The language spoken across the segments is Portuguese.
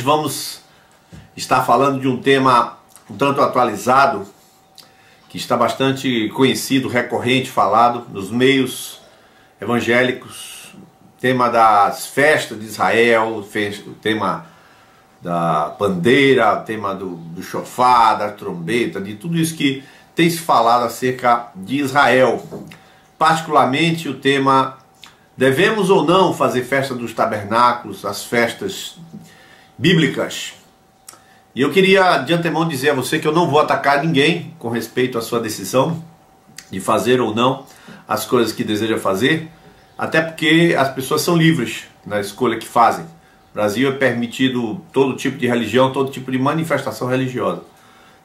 vamos estar falando de um tema um tanto atualizado, que está bastante conhecido, recorrente, falado nos meios evangélicos, tema das festas de Israel, o tema da bandeira, o tema do chofar, da trombeta, de tudo isso que tem se falado acerca de Israel. Particularmente o tema: devemos ou não fazer festa dos tabernáculos, as festas bíblicas? E eu queria de antemão dizer a você que eu não vou atacar ninguém com respeito à sua decisão de fazer ou não as coisas que deseja fazer, até porque as pessoas são livres na escolha que fazem. No Brasil é permitido todo tipo de religião, todo tipo de manifestação religiosa.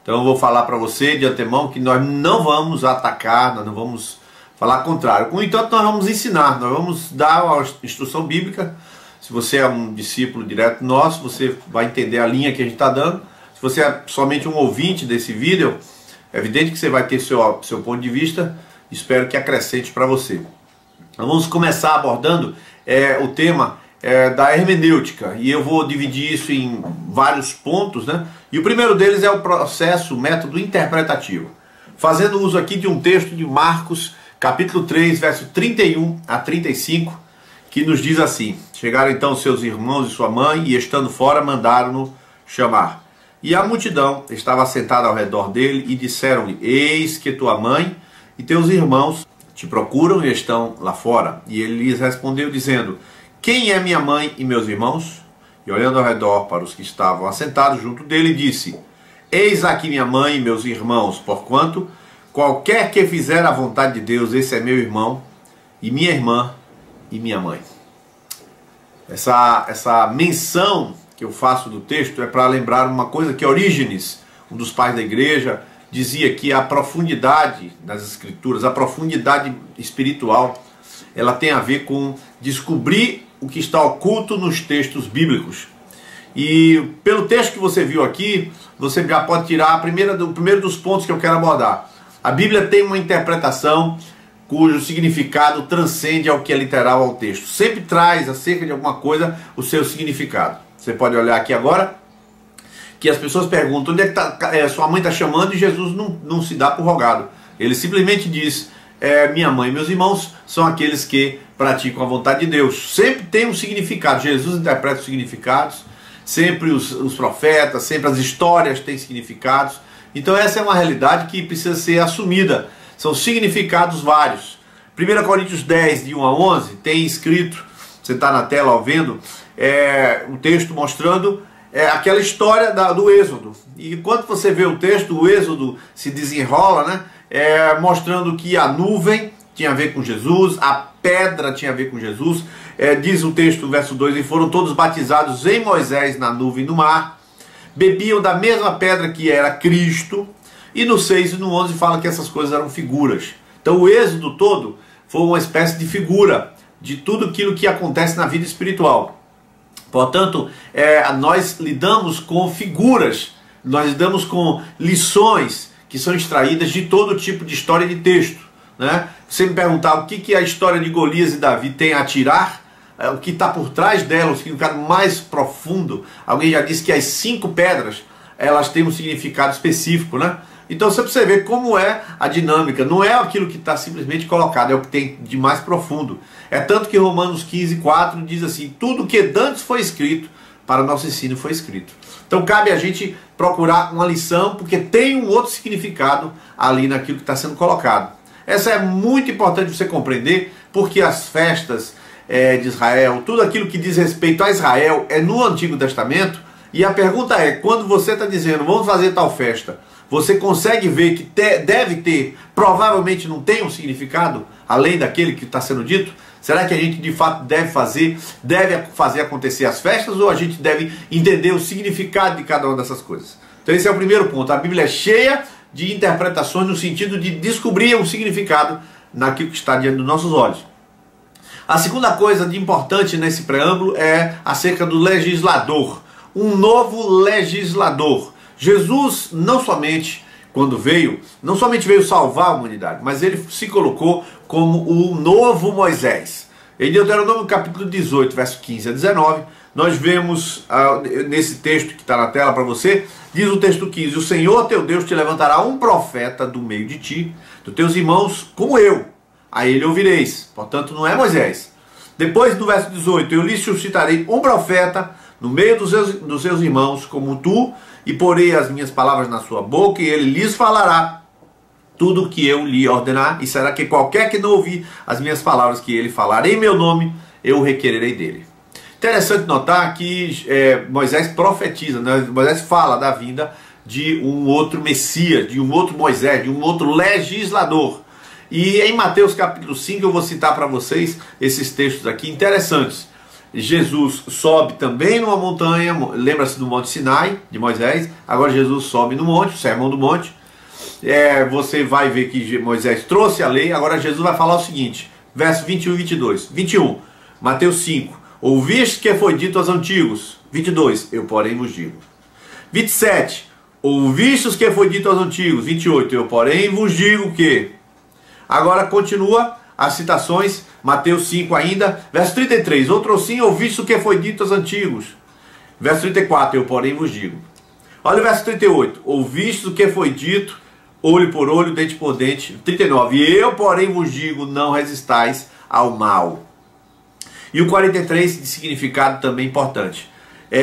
Então eu vou falar para você de antemão que nós não vamos atacar, nós não vamos falar contrário. No entanto, nós vamos ensinar, nós vamos dar uma instrução bíblica. Se você é um discípulo direto nosso, você vai entender a linha que a gente está dando. Se você é somente um ouvinte desse vídeo, é evidente que você vai ter seu ponto de vista. Espero que acrescente para você. Nós vamos começar abordando o tema da hermenêutica. E eu vou dividir isso em vários pontos, né? E o primeiro deles é o processo, o método interpretativo. Fazendo uso aqui de um texto de Marcos, capítulo 3, verso 31 a 35, que nos diz assim: chegaram então seus irmãos e sua mãe, e estando fora, mandaram-no chamar. E a multidão estava sentada ao redor dele, e disseram-lhe: eis que tua mãe e teus irmãos te procuram e estão lá fora. E ele lhes respondeu, dizendo: quem é minha mãe e meus irmãos? E olhando ao redor para os que estavam assentados junto dele, disse: eis aqui minha mãe e meus irmãos, porquanto qualquer que fizer a vontade de Deus, esse é meu irmão, e minha irmã, e minha mãe. Essa menção que eu faço do texto é para lembrar uma coisa que Orígenes, um dos pais da igreja, dizia, que a profundidade das escrituras, a profundidade espiritual, ela tem a ver com descobrir o que está oculto nos textos bíblicos. E pelo texto que você viu aqui, você já pode tirar o primeiro dos pontos que eu quero abordar. A Bíblia tem uma interpretação cujo significado transcende ao que é literal ao texto. Sempre traz acerca de alguma coisa o seu significado. Você pode olhar aqui agora, que as pessoas perguntam: onde é que sua mãe está chamando? E Jesus não se dá por rogado. Ele simplesmente diz: minha mãe e meus irmãos são aqueles que praticam a vontade de Deus. Sempre tem um significado. Jesus interpreta os significados. Sempre os profetas, sempre as histórias têm significados. Então essa é uma realidade que precisa ser assumida. São significados vários. 1 Coríntios 10, de 1 a 11, tem escrito, você está na tela ó, vendo, um texto mostrando aquela história do Êxodo. E enquanto você vê o texto, o Êxodo se desenrola, né, mostrando que a nuvem tinha a ver com Jesus, a pedra tinha a ver com Jesus. Diz o texto, verso 2, e foram todos batizados em Moisés na nuvem e no mar. Bebiam da mesma pedra que era Cristo. E no 6 e no 11 fala que essas coisas eram figuras. Então o êxodo todo foi uma espécie de figura de tudo aquilo que acontece na vida espiritual. Portanto, nós lidamos com figuras, nós lidamos com lições que são extraídas de todo tipo de história de texto, né? Você me perguntar o que a história de Golias e Davi tem a tirar, o que está por trás dela, o significado mais profundo. Alguém já disse que as 5 pedras, elas têm um significado específico, né? Então você precisa ver como é a dinâmica. Não é aquilo que está simplesmente colocado, é o que tem de mais profundo. É tanto que Romanos 15, 4 diz assim: tudo que dantes foi escrito, para o nosso ensino foi escrito. Então cabe a gente procurar uma lição, porque tem um outro significado ali naquilo que está sendo colocado. Essa é muito importante você compreender, porque as festas de Israel, tudo aquilo que diz respeito a Israel é no Antigo Testamento. E a pergunta é: quando você está dizendo vamos fazer tal festa, você consegue ver que deve ter, provavelmente não tem um significado além daquele que está sendo dito? Será que a gente de fato deve fazer acontecer as festas, ou a gente deve entender o significado de cada uma dessas coisas? Então esse é o primeiro ponto. A Bíblia é cheia de interpretações no sentido de descobrir o significado naquilo que está diante dos nossos olhos. A segunda coisa de importante nesse preâmbulo é acerca do legislador. Um novo legislador. Jesus não somente, quando veio, não somente veio salvar a humanidade, mas ele se colocou como o novo Moisés. Em Deuteronômio capítulo 18, verso 15 a 19, nós vemos nesse texto que está na tela para você, diz o texto 15: o Senhor teu Deus te levantará um profeta do meio de ti, dos teus irmãos, como eu, a ele ouvireis. Portanto, não é Moisés. Depois, no verso 18: eu lhe suscitarei um profeta no meio dos seus irmãos, como tu, e porei as minhas palavras na sua boca, e ele lhes falará tudo o que eu lhe ordenar, e será que qualquer que não ouvir as minhas palavras que ele falar em meu nome, eu o requererei dele. Interessante notar que Moisés profetiza, né? Moisés fala da vinda de um outro Messias, de um outro Moisés, de um outro legislador. E em Mateus capítulo 5 eu vou citar para vocês esses textos aqui interessantes. Jesus sobe também numa montanha, lembra-se do Monte Sinai, de Moisés. Agora Jesus sobe no monte, o Sermão do Monte. Você vai ver que Moisés trouxe a lei. Agora Jesus vai falar o seguinte, verso 21 e 22. 21, Mateus 5: ouviste que foi dito aos antigos. 22, eu porém vos digo. 27, ouviste o que foi dito aos antigos. 28, eu porém vos digo que. Agora continua as citações, Mateus 5 ainda, verso 33, outro sim, ouviste o que foi dito aos antigos. Verso 34, eu porém vos digo. Olha o verso 38, ouviste o que foi dito, olho por olho, dente por dente. 39, e eu porém vos digo, não resistais ao mal. E o 43, de significado também importante.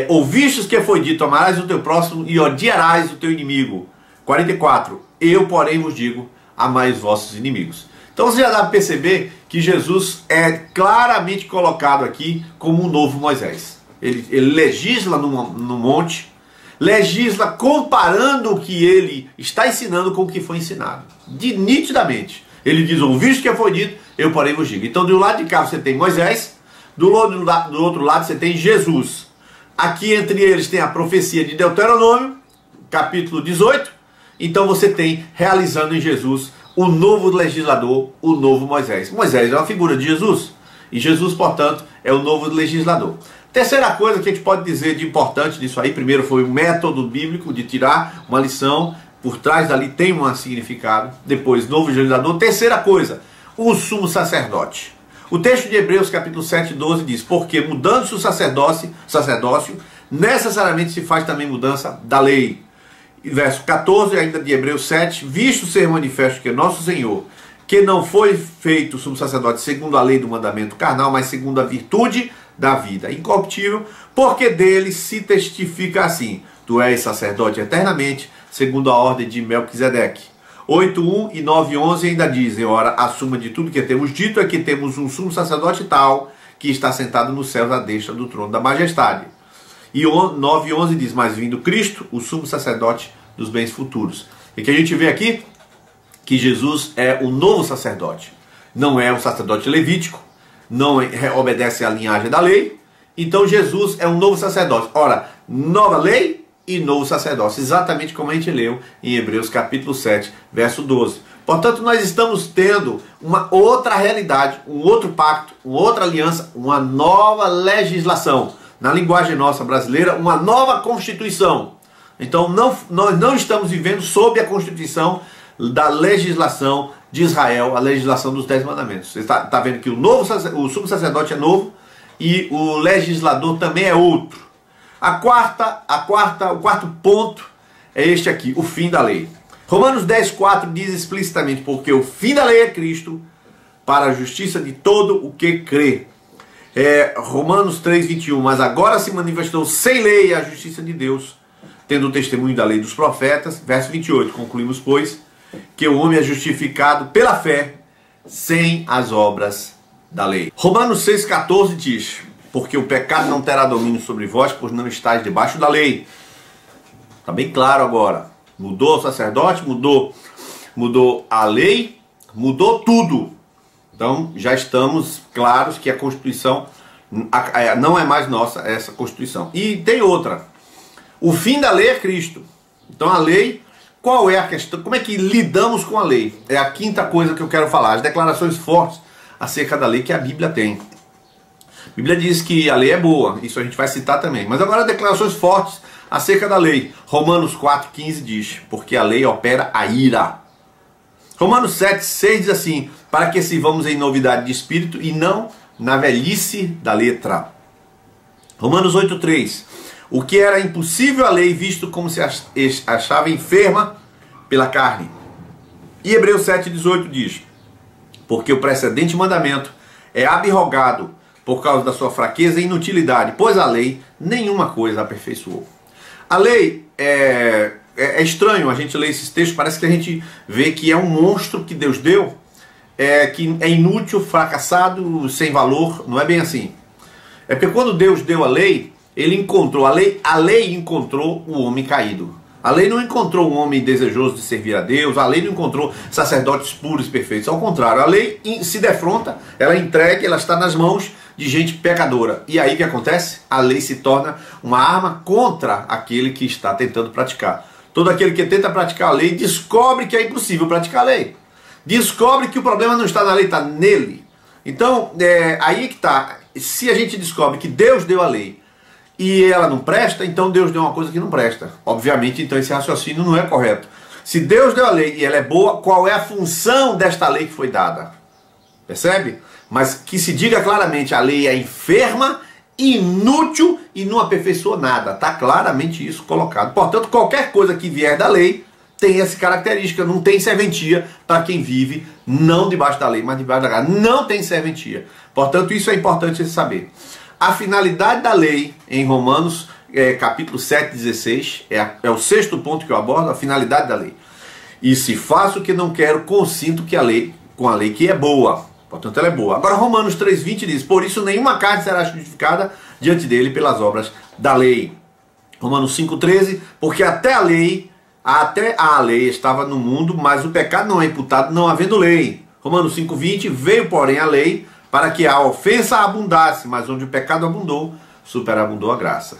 Ouviste o que foi dito, amarás o teu próximo e odiarás o teu inimigo. 44, eu porém vos digo, amai os vossos inimigos. Então você já dá para perceber que Jesus é claramente colocado aqui como um novo Moisés. Ele legisla no monte, legisla comparando o que ele está ensinando com o que foi ensinado. Nitidamente. Ele diz, ouviste o que foi dito, eu porém vos digo. Então do lado de cá você tem Moisés, do outro lado você tem Jesus. Aqui entre eles tem a profecia de Deuteronômio, capítulo 18. Então você tem realizando em Jesus o novo legislador, o novo Moisés. Moisés é uma figura de Jesus. E Jesus, portanto, é o novo legislador. Terceira coisa que a gente pode dizer de importante nisso aí. Primeiro foi o método bíblico de tirar uma lição. Por trás dali tem um significado. Depois, novo legislador. Terceira coisa, o sumo sacerdote. O texto de Hebreus, capítulo 7, 12 diz: porque mudando-se o sacerdócio, necessariamente se faz também mudança da lei. Verso 14, ainda de Hebreus 7, visto ser manifesto que nosso Senhor, que não foi feito sumo sacerdote segundo a lei do mandamento carnal, mas segundo a virtude da vida incorruptível, porque dele se testifica assim: tu és sacerdote eternamente, segundo a ordem de Melquisedeque. 8:1 e 9:11 ainda dizem: ora, a suma de tudo que temos dito é que temos um sumo sacerdote tal, que está sentado nos céus à destra do trono da majestade. E 9:11 diz: mas vindo Cristo, o sumo sacerdote dos bens futuros. E que a gente vê aqui que Jesus é o novo sacerdote. Não é um sacerdote levítico, não obedece à linhagem da lei. Então Jesus é um novo sacerdote. Ora, nova lei e novo sacerdócio, exatamente como a gente leu em Hebreus capítulo 7, verso 12. Portanto, nós estamos tendo uma outra realidade, um outro pacto, uma outra aliança, uma nova legislação. Na linguagem nossa brasileira, uma nova Constituição. Então, nós não estamos vivendo sob a Constituição da legislação de Israel, a legislação dos 10 mandamentos. Você está vendo que o sumo sacerdote é novo e o legislador também é outro. O quarto ponto é este aqui, o fim da lei. Romanos 10:4 diz explicitamente: porque o fim da lei é Cristo, para a justiça de todo o que crê. Romanos 3:21, mas agora se manifestou sem lei a justiça de Deus, tendo o testemunho da lei dos profetas. Verso 28, concluímos, pois, que o homem é justificado pela fé, sem as obras da lei. Romanos 6,14 diz: porque o pecado não terá domínio sobre vós, pois não estáis debaixo da lei. Está bem claro agora. Mudou o sacerdote, mudou a lei, mudou tudo. Então já estamos claros que a Constituição não é mais nossa, essa Constituição. E tem outra. O fim da lei é Cristo. Então a lei, qual é a questão? Como é que lidamos com a lei? É a quinta coisa que eu quero falar. As declarações fortes acerca da lei que a Bíblia tem. A Bíblia diz que a lei é boa, isso a gente vai citar também. Mas agora declarações fortes acerca da lei. Romanos 4,15 diz: porque a lei opera a ira. Romanos 7,6 diz assim: para que sirvamos em novidade de espírito e não na velhice da letra. Romanos 8,3. O que era impossível à lei, visto como se achava enferma pela carne. E Hebreus 7,18 diz: porque o precedente mandamento é abrogado por causa da sua fraqueza e inutilidade, pois a lei nenhuma coisa aperfeiçoou. A lei é estranho a gente ler esses textos, parece que a gente vê que é um monstro que Deus deu, que é inútil, fracassado, sem valor. Não é bem assim. É porque quando Deus deu a lei, ele encontrou, a lei encontrou o homem caído. A lei não encontrou um homem desejoso de servir a Deus, a lei não encontrou sacerdotes puros e perfeitos. Ao contrário, a lei se defronta, ela é entregue, ela está nas mãos de gente pecadora. E aí o que acontece? A lei se torna uma arma contra aquele que está tentando praticar. Todo aquele que tenta praticar a lei descobre que é impossível praticar a lei. Descobre que o problema não está na lei, está nele. Então, aí que está. Se a gente descobre que Deus deu a lei e ela não presta, então Deus deu uma coisa que não presta. Obviamente, então esse raciocínio não é correto. Se Deus deu a lei e ela é boa, qual é a função desta lei que foi dada? Percebe? Mas que se diga claramente, a lei é enferma, inútil e não aperfeiçoa nada. Está claramente isso colocado. Portanto, qualquer coisa que vier da lei tem essa característica. Não tem serventia para quem vive não debaixo da lei, mas debaixo da graça. Não tem serventia. Portanto, isso é importante saber. A finalidade da lei, em Romanos, capítulo 7,16, é o sexto ponto que eu abordo, a finalidade da lei. E se faço o que não quero, consinto que com a lei que é boa. Portanto, ela é boa. Agora, Romanos 3,20 diz: por isso nenhuma carne será justificada diante dele pelas obras da lei. Romanos 5,13, porque até a lei estava no mundo, mas o pecado não é imputado, não havendo lei. Romanos 5,20, veio, porém, a lei para que a ofensa abundasse, mas onde o pecado abundou, superabundou a graça.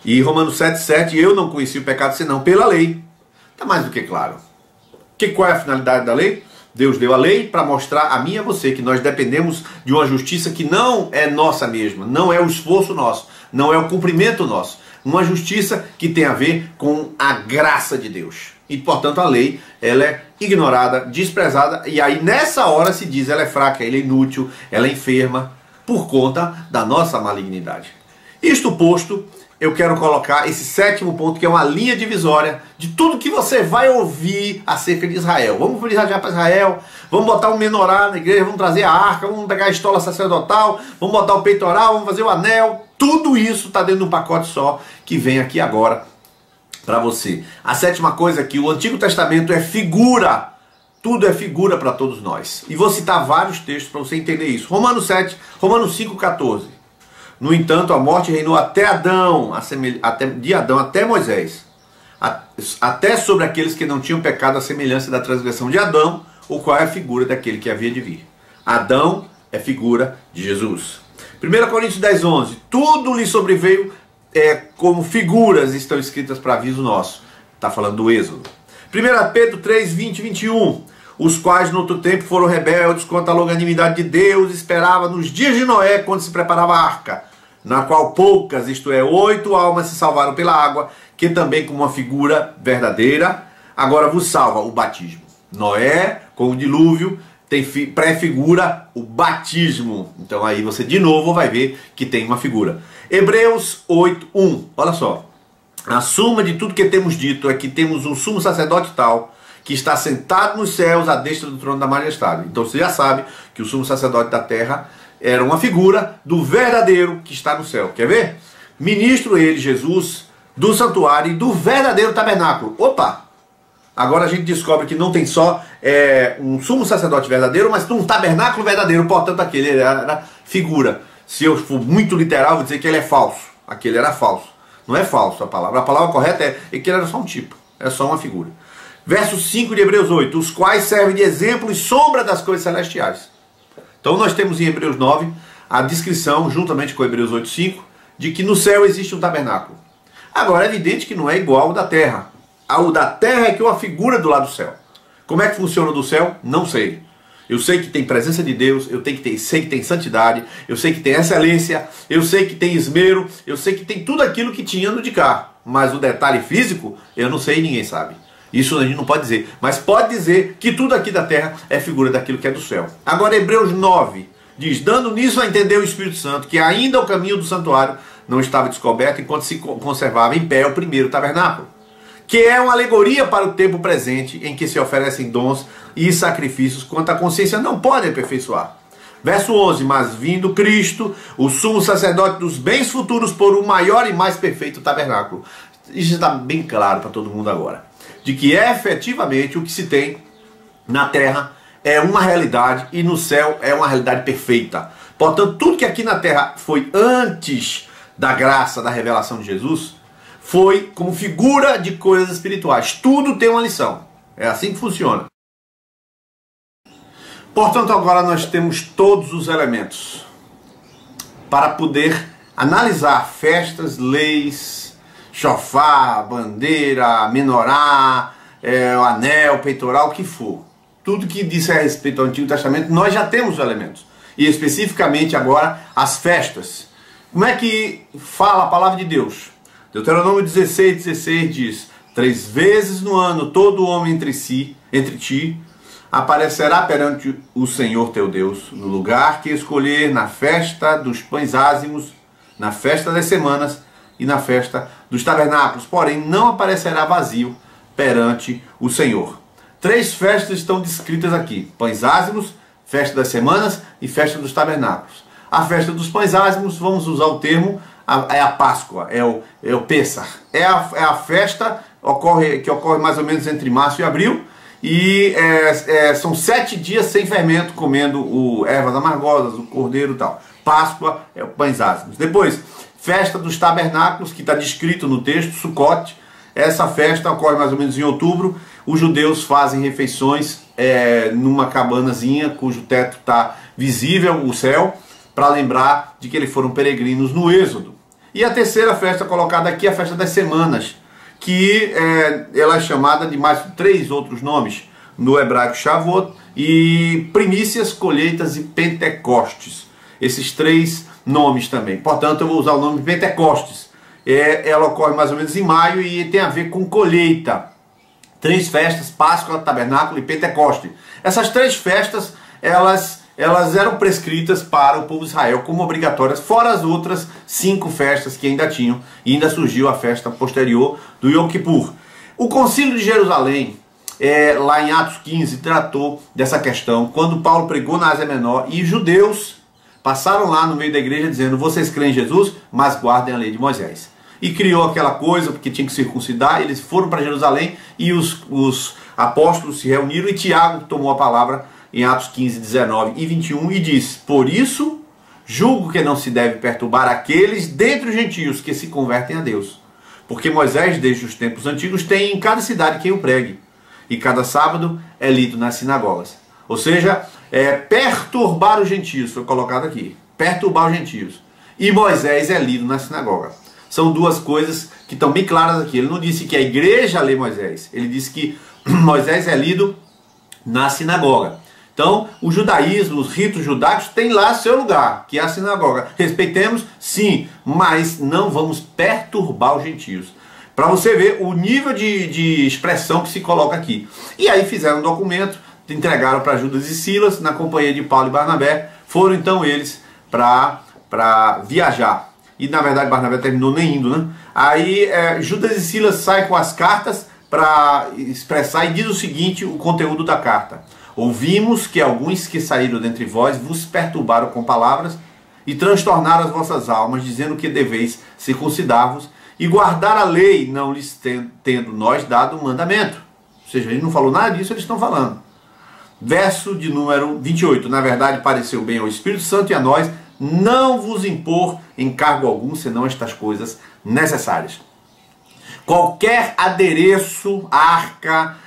E Romanos 7,7, eu não conheci o pecado senão pela lei. Está mais do que claro. Qual é a finalidade da lei? Deus deu a lei para mostrar a mim e a você que nós dependemos de uma justiça que não é nossa mesma, não é o esforço nosso, não é o cumprimento nosso. Uma justiça que tem a ver com a graça de Deus. E, portanto, a lei, ela é ignorada, desprezada, e aí nessa hora se diz ela é fraca, ela é inútil, ela é enferma, por conta da nossa malignidade. Isto posto, eu quero colocar esse sétimo ponto, que é uma linha divisória de tudo que você vai ouvir acerca de Israel. Vamos viajar para Israel, vamos botar um menorá na igreja, vamos trazer a arca, vamos pegar a estola sacerdotal, vamos botar o peitoral, vamos fazer o anel. Tudo isso está dentro de um pacote só, que vem aqui agora para você. A sétima coisa é que o Antigo Testamento é figura. Tudo é figura para todos nós. E vou citar vários textos para você entender isso. Romanos 5,14. No entanto, a morte reinou até Adão, de Adão até Moisés, até sobre aqueles que não tinham pecado, a semelhança da transgressão de Adão, o qual é a figura daquele que havia de vir. Adão é figura de Jesus. 1 Coríntios 10,11. Tudo lhe sobreveio como figuras estão escritas para aviso nosso. Está falando do Êxodo. 1 Pedro 3, 20 e 21. Os quais no outro tempo foram rebeldes contra a longanimidade de Deus, esperava nos dias de Noé, quando se preparava a arca, na qual poucas, isto é, 8 almas se salvaram pela água, que também como uma figura verdadeira, agora vos salva o batismo. Noé, com o dilúvio, tem pré-figura o batismo. Então aí você de novo vai ver que tem uma figura. Hebreus 8:1. Olha só. A suma de tudo que temos dito é que temos um sumo sacerdote tal, que está sentado nos céus à destra do trono da majestade. Então você já sabe que o sumo sacerdote da terra era uma figura do verdadeiro que está no céu. Quer ver? Ministro ele, Jesus, do santuário e do verdadeiro tabernáculo. Opa! Agora a gente descobre que não tem só um sumo sacerdote verdadeiro, mas um tabernáculo verdadeiro. Portanto, aquele era figura. Se eu for muito literal, vou dizer que ele é falso. Aquele era falso. Não é falso a palavra. A palavra correta é que ele era só um tipo. É só uma figura. Verso 5 de Hebreus 8. Os quais servem de exemplo e sombra das coisas celestiais. Então nós temos em Hebreus 9 a descrição, juntamente com Hebreus 8:5, de que no céu existe um tabernáculo. Agora é evidente que não é igual ao da terra. O da terra é que é uma figura do lado do céu. Como é que funciona o do céu? Não sei. Eu sei que tem presença de Deus, sei que tem santidade, eu sei que tem excelência, eu sei que tem esmero, eu sei que tem tudo aquilo que tinha no de cá. Mas o detalhe físico, eu não sei e ninguém sabe. Isso a gente não pode dizer. Mas pode dizer que tudo aqui da terra é figura daquilo que é do céu. Agora Hebreus 9 diz: dando nisso a entender o Espírito Santo, que ainda o caminho do santuário não estava descoberto enquanto se conservava em pé o primeiro tabernáculo, que é uma alegoria para o tempo presente em que se oferecem dons e sacrifícios quanto a consciência não pode aperfeiçoar. Verso 11, mas vindo Cristo, o sumo sacerdote dos bens futuros por um maior e mais perfeito tabernáculo. Isso está bem claro para todo mundo agora, de que efetivamente o que se tem na terra é uma realidade e no céu é uma realidade perfeita. Portanto, tudo que aqui na terra foi antes da graça, da revelação de Jesus, foi como figura de coisas espirituais. Tudo tem uma lição. É assim que funciona. Portanto, agora nós temos todos os elementos para poder analisar festas, leis, chofar, bandeira, menorá, o anel, peitoral, o que for. Tudo que diz a respeito ao Antigo Testamento, nós já temos os elementos. E especificamente agora as festas. Como é que fala a palavra de Deus? Deuteronômio 16:16 diz: 3 vezes no ano todo homem entre ti, aparecerá perante o Senhor teu Deus, no lugar que escolher, na festa dos pães ázimos, na festa das semanas e na festa dos tabernáculos. Porém, não aparecerá vazio perante o Senhor. 3 festas estão descritas aqui: pães ázimos, festa das semanas e festa dos tabernáculos. A festa dos pães ázimos, vamos usar o termo, é a Páscoa, é o Pêssar. É a festa que ocorre mais ou menos entre março e abril, e são 7 dias sem fermento, comendo ervas amargosas, o cordeiro e tal. Páscoa é o pães ázimos. Depois, festa dos tabernáculos, que está descrito no texto, Sucote. Essa festa ocorre mais ou menos em outubro. Os judeus fazem refeições numa cabanazinha cujo teto está visível, o céu, para lembrar de que eles foram peregrinos no Êxodo. E a terceira festa colocada aqui é a festa das semanas, que ela é chamada de mais 3 outros nomes, no hebraico Shavuot, e primícias, colheitas e Pentecostes. Esses 3 nomes também. Portanto, eu vou usar o nome de Pentecostes. Ela ocorre mais ou menos em maio e tem a ver com colheita. 3 festas: Páscoa, Tabernáculo e Pentecoste. Essas 3 festas, elas eram prescritas para o povo de Israel como obrigatórias, fora as outras 5 festas que ainda tinham, e ainda surgiu a festa posterior do Yom Kippur. O Concílio de Jerusalém, lá em Atos 15, tratou dessa questão, quando Paulo pregou na Ásia Menor, e judeus passaram lá no meio da igreja dizendo: vocês creem em Jesus, mas guardem a lei de Moisés. E criou aquela coisa, porque tinha que circuncidar. Eles foram para Jerusalém e os apóstolos se reuniram, e Tiago tomou a palavra em Atos 15, 19 e 21 e diz: por isso julgo que não se deve perturbar aqueles dentre os gentios que se convertem a Deus, porque Moisés desde os tempos antigos tem em cada cidade quem o pregue, e cada sábado é lido nas sinagogas. Ou seja, perturbar os gentios, foi colocado aqui, perturbar os gentios, e Moisés é lido na sinagoga. São 2 coisas que estão bem claras aqui. Ele não disse que a igreja lê Moisés, ele disse que Moisés é lido na sinagoga. Então, o judaísmo, os ritos judaicos têm lá seu lugar, que é a sinagoga. Respeitemos, sim, mas não vamos perturbar os gentios. Para você ver o nível de expressão que se coloca aqui. E aí fizeram um documento, entregaram para Judas e Silas, na companhia de Paulo e Barnabé. Foram então eles para viajar. E na verdade Barnabé terminou nem indo, né? Aí Judas e Silas saem com as cartas para expressar, e diz o seguinte, o conteúdo da carta: ouvimos que alguns que saíram dentre vós vos perturbaram com palavras e transtornaram as vossas almas, dizendo que deveis circuncidar-vos e guardar a lei, não lhes tendo nós dado um mandamento. Ou seja, ele não falou nada disso, eles estão falando. Verso de número 28. Na verdade, pareceu bem ao Espírito Santo e a nós não vos impor encargo algum, senão estas coisas necessárias. Qualquer adereço, arca,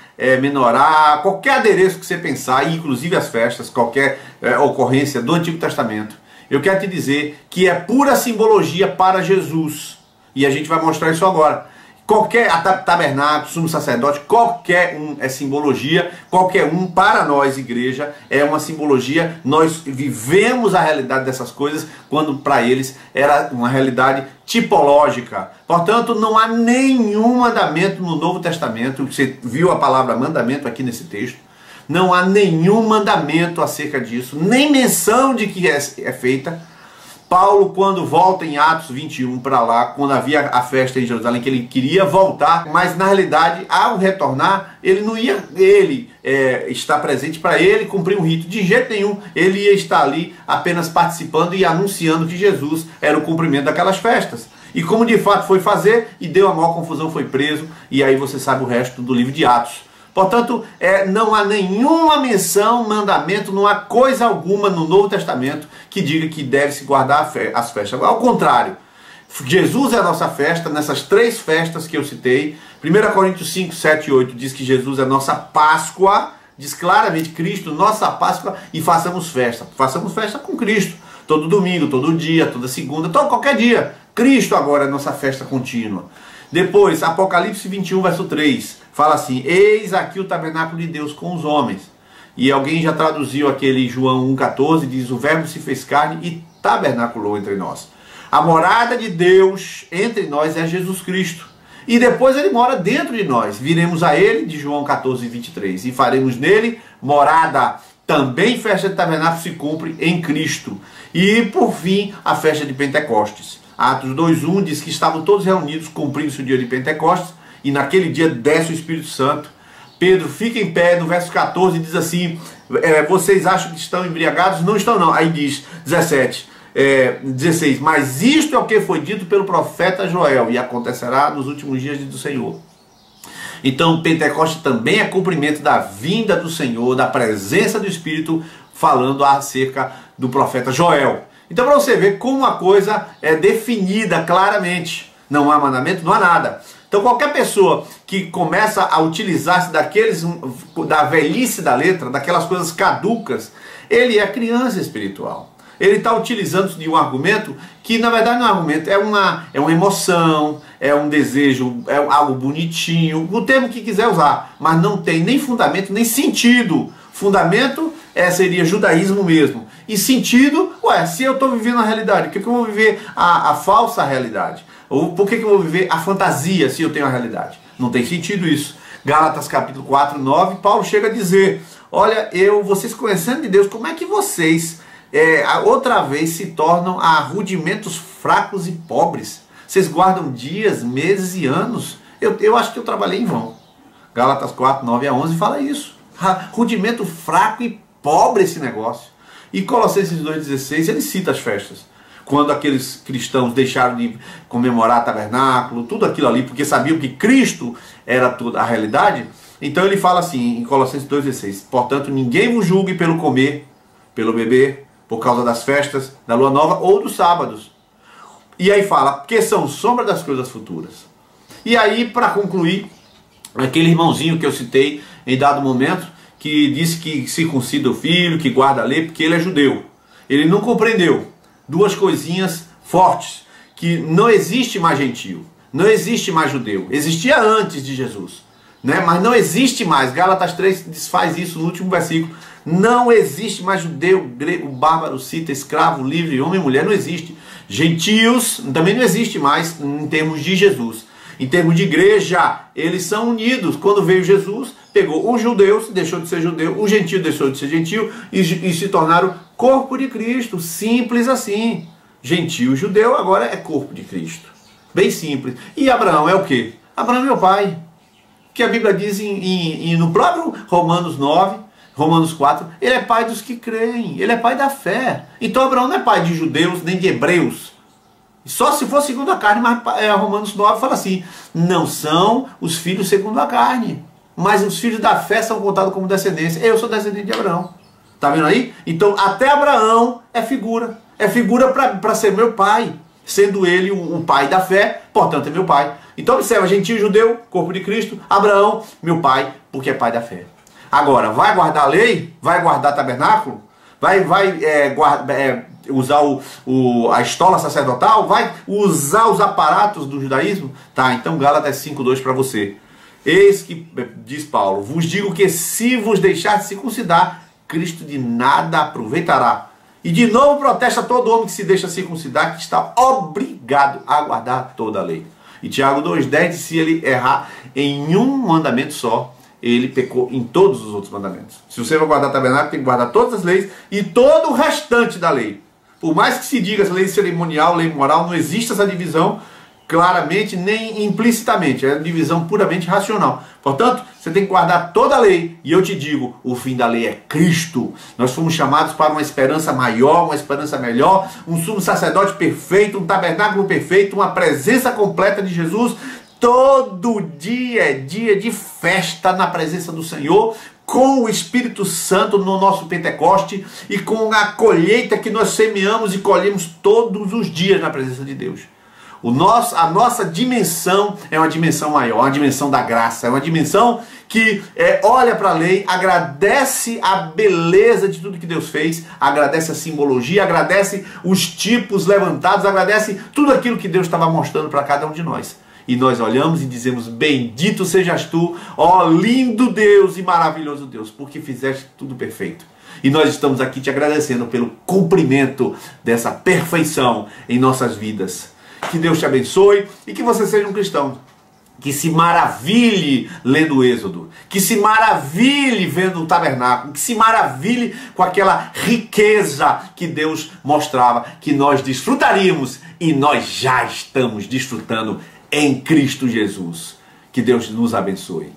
menorá, qualquer adereço que você pensar, inclusive as festas, qualquer ocorrência do Antigo Testamento, eu quero te dizer que é pura simbologia para Jesus. E a gente vai mostrar isso agora. Qualquer tabernáculo, sumo sacerdote, qualquer um é simbologia, qualquer um para nós, igreja, é uma simbologia. Nós vivemos a realidade dessas coisas, quando para eles era uma realidade tipológica. Portanto, não há nenhum mandamento no Novo Testamento. Você viu a palavra mandamento aqui nesse texto? Não há nenhum mandamento acerca disso, nem menção de que é feita. Paulo, quando volta em Atos 21 para lá, quando havia a festa em Jerusalém, que ele queria voltar, mas na realidade, ao retornar, ele não ia estar presente para ele cumprir um rito de jeito nenhum. Ele ia estar ali apenas participando e anunciando que Jesus era o cumprimento daquelas festas. E como de fato foi fazer, e deu a maior confusão, foi preso, e aí você sabe o resto do livro de Atos. Portanto, não há nenhuma menção, mandamento, não há coisa alguma no Novo Testamento que diga que deve-se guardar as festas. Ao contrário, Jesus é a nossa festa, nessas 3 festas que eu citei. 1 Coríntios 5, 7 e 8 diz que Jesus é a nossa Páscoa, diz claramente Cristo, nossa Páscoa, e façamos festa. Façamos festa com Cristo, todo domingo, todo dia, toda segunda, qualquer dia. Cristo agora é a nossa festa contínua. Depois, Apocalipse 21, verso 3, fala assim: eis aqui o tabernáculo de Deus com os homens. E alguém já traduziu aquele João 1,14, diz: o verbo se fez carne e tabernaculou entre nós. A morada de Deus entre nós é Jesus Cristo. E depois ele mora dentro de nós. Viremos a ele, de João 14, 23, e faremos nele morada. Também festa de tabernáculo se cumpre em Cristo. E por fim, a festa de Pentecostes. Atos 2:1 diz que estavam todos reunidos cumprindo-se o dia de Pentecostes, e naquele dia desce o Espírito Santo. Pedro fica em pé, no verso 14 diz assim: vocês acham que estão embriagados? Não estão não. Aí diz 16, mas isto é o que foi dito pelo profeta Joel, e acontecerá nos últimos dias do Senhor. Então Pentecostes também é cumprimento da vinda do Senhor, da presença do Espírito, falando acerca do profeta Joel. Então, para você ver como a coisa é definida claramente, não há mandamento, não há nada. Então, qualquer pessoa que começa a utilizar-se da velhice da letra, daquelas coisas caducas, ele é criança espiritual. Ele está utilizando-se de um argumento que, na verdade, não é um argumento, é uma emoção, é um desejo, é algo bonitinho, o termo que quiser usar, mas não tem nem fundamento, nem sentido. Fundamento seria judaísmo mesmo. E sentido, se eu estou vivendo a realidade, por que eu vou viver a falsa realidade? Ou por que eu vou viver a fantasia se eu tenho a realidade? Não tem sentido isso. Gálatas capítulo 4, 9, Paulo chega a dizer: olha, vocês conhecendo de Deus, como é que vocês outra vez se tornam a rudimentos fracos e pobres? Vocês guardam dias, meses e anos. Eu acho que eu trabalhei em vão. Gálatas 4, 9 a 11 fala isso. Rudimento fraco e pobre esse negócio. E Colossenses 2,16 ele cita as festas. Quando aqueles cristãos deixaram de comemorar tabernáculo, tudo aquilo ali, porque sabiam que Cristo era toda a realidade. Então ele fala assim em Colossenses 2,16: portanto, ninguém vos julgue pelo comer, pelo beber, por causa das festas, da lua nova ou dos sábados. E aí fala, porque são sombra das coisas futuras. E aí, para concluir, aquele irmãozinho que eu citei em dado momento, que disse que circuncida o filho, que guarda a lei, porque ele é judeu. Ele não compreendeu duas coisinhas fortes: que não existe mais gentio, não existe mais judeu. Existia antes de Jesus, né? Mas não existe mais. Gálatas 3 desfaz isso no último versículo. Não existe mais judeu, grego, bárbaro, cita, escravo, livre, homem e mulher, não existe. Gentios também não existe mais em termos de Jesus. Em termos de igreja, eles são unidos. Quando veio Jesus, pegou os judeus, deixou de ser judeu, o gentio deixou de ser gentio e se tornaram corpo de Cristo. Simples assim. Gentio e judeu agora é corpo de Cristo. Bem simples. E Abraão é o quê? Abraão é meu pai. Que a Bíblia diz no próprio Romanos 9, Romanos 4, ele é pai dos que creem, ele é pai da fé. Então Abraão não é pai de judeus nem de hebreus. Só se for segundo a carne, mas Romanos 9 fala assim: não são os filhos segundo a carne, mas os filhos da fé são contados como descendência. Eu sou descendente de Abraão. Tá vendo aí? Então até Abraão é figura. É figura para ser meu pai. Sendo ele o pai da fé, portanto é meu pai. Então observa, gentio e judeu, corpo de Cristo. Abraão, meu pai, porque é pai da fé. Agora, vai guardar a lei? Vai guardar tabernáculo? Vai usar a estola sacerdotal? Vai usar os aparatos do judaísmo? Tá, então Gálatas 5:2 para você. Eis que, diz Paulo, vos digo que se vos deixar de circuncidar, Cristo de nada aproveitará. E de novo protesta todo homem que se deixa circuncidar, que está obrigado a guardar toda a lei. E Tiago 2,10 diz: se ele errar em um mandamento só, ele pecou em todos os outros mandamentos. Se você vai guardar tabernáculo, tem que guardar todas as leis e todo o restante da lei. Por mais que se diga lei cerimonial, lei moral, não existe essa divisão claramente nem implicitamente, é divisão puramente racional. Portanto, você tem que guardar toda a lei, e eu te digo, o fim da lei é Cristo. Nós fomos chamados para uma esperança maior, uma esperança melhor, um sumo sacerdote perfeito, um tabernáculo perfeito, uma presença completa de Jesus. Todo dia é dia de festa na presença do Senhor, com o Espírito Santo no nosso Pentecoste e com a colheita que nós semeamos e colhemos todos os dias na presença de Deus. A nossa dimensão é uma dimensão maior, uma dimensão da graça, é uma dimensão que olha para a lei, agradece a beleza de tudo que Deus fez, agradece a simbologia, agradece os tipos levantados, agradece tudo aquilo que Deus estava mostrando para cada um de nós. E nós olhamos e dizemos, bendito sejas tu, ó lindo Deus e maravilhoso Deus, porque fizeste tudo perfeito. E nós estamos aqui te agradecendo pelo cumprimento dessa perfeição em nossas vidas. Que Deus te abençoe e que você seja um cristão que se maravilhe lendo o Êxodo, que se maravilhe vendo o tabernáculo, que se maravilhe com aquela riqueza que Deus mostrava, que nós desfrutaríamos e nós já estamos desfrutando em Cristo Jesus. Que Deus nos abençoe.